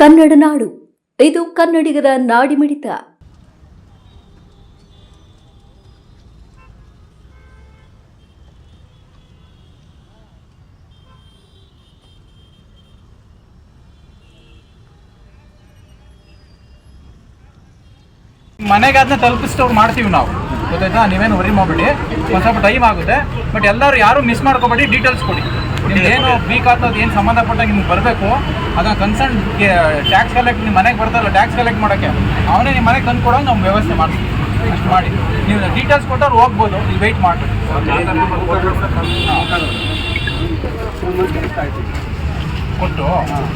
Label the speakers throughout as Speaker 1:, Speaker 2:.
Speaker 1: ಕನ್ನಡ ನಾಡು, ಇದು ಕನ್ನಡಿಗರ ನಾಡಿಮಿಡಿತ.
Speaker 2: ಮನೆಗೆ ಅದನ್ನ ತಲುಪಿಸ್ಟವ್ರು ಮಾಡ್ತೀವಿ ನಾವು, ಗೊತ್ತಾಯ್ತಾ? ನೀವೇನು ವರಿ ಮಾಡಬೇಡಿ, ಒಂದು ಸ್ವಲ್ಪ ಟೈಮ್ ಆಗುತ್ತೆ. ಬಟ್ ಎಲ್ಲರೂ ಯಾರು ಮಿಸ್ ಮಾಡ್ಕೋಬೇಡಿ, ಡೀಟೇಲ್ಸ್ ಕೊಡಿ. ನಿಮ್ಗೆ ಏನು ವೀಕ್ ಆಗ್ತದೆ, ಏನು ಸಂಬಂಧಪಟ್ಟಾಗ ನಿಮ್ಗೆ ಬರಬೇಕು, ಅದನ್ನು ಕನ್ಸರ್ನ್ ಟ್ಯಾಕ್ಸ್ ಕಲೆಕ್ಟ್ ನಿಮ್ಮ ಮನೆಗೆ ಬರ್ತಾರಲ್ಲ, ಟ್ಯಾಕ್ಸ್ ಕಲೆಕ್ಟ್ ಮಾಡೋಕ್ಕೆ ಅವನೇ ನಿಮ್ಮ ಮನೆಗೆ ತಂದು ಕೊಡೋಂಗೆ ನಾವು ವ್ಯವಸ್ಥೆ ಮಾಡ್ತೀವಿ. ಅಷ್ಟು ಮಾಡಿ ನೀವು ಡೀಟೇಲ್ಸ್ ಕೊಟ್ಟವ್ರು ಹೋಗ್ಬೋದು, ನೀವು ವೆಯ್ಟ್ ಮಾಡಿಬಿಡಿ. ಕೊಟ್ಟು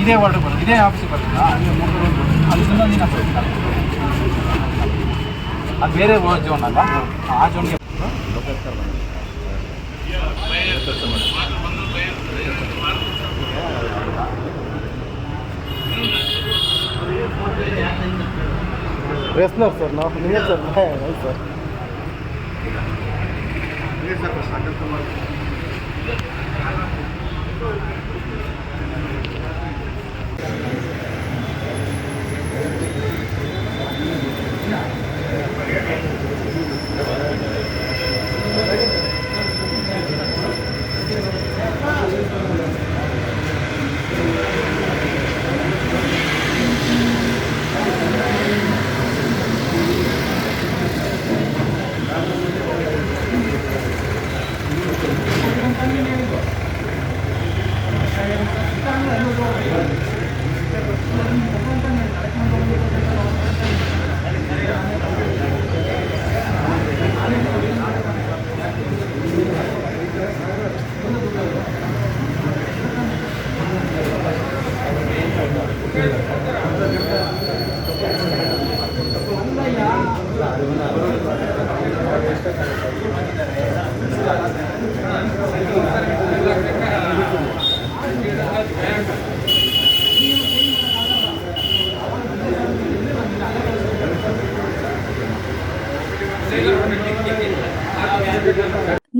Speaker 2: ಇದೇ ವಾರ್ಡ್ ಬರೋದು, ಇದೇ ಆಫೀಸಿಗೆ ಬರ್ತದಾ? ಅದನ್ನ ನೀನು ಅದು ಬೇರೆ ಜೋನ್ ಅಲ್ಲ, ಆ ಜೋನ್ಗೆ
Speaker 3: ರೆಸ್ನರ್ ಸರ್, ನಾವು ನಿಮಗೆ ಸರ್ ಸರ್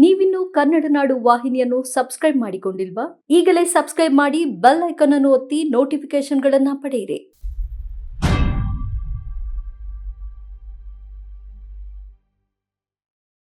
Speaker 1: ನೀವಿನ್ನು ಕನ್ನಡ ನಾಡು ವಾಹಿನಿಯನ್ನು ಸಬ್ಸ್ಕ್ರೈಬ್ ಮಾಡಿಕೊಂಡಿಲ್ವಾ? ಈಗಲೇ ಸಬ್ಸ್ಕ್ರೈಬ್ ಮಾಡಿ, ಬೆಲ್ ಐಕಾನ್ ಅನ್ನು ಒತ್ತಿ ನೋಟಿಫಿಕೇಶನ್ಗಳನ್ನು ಪಡೆಯಿರಿ.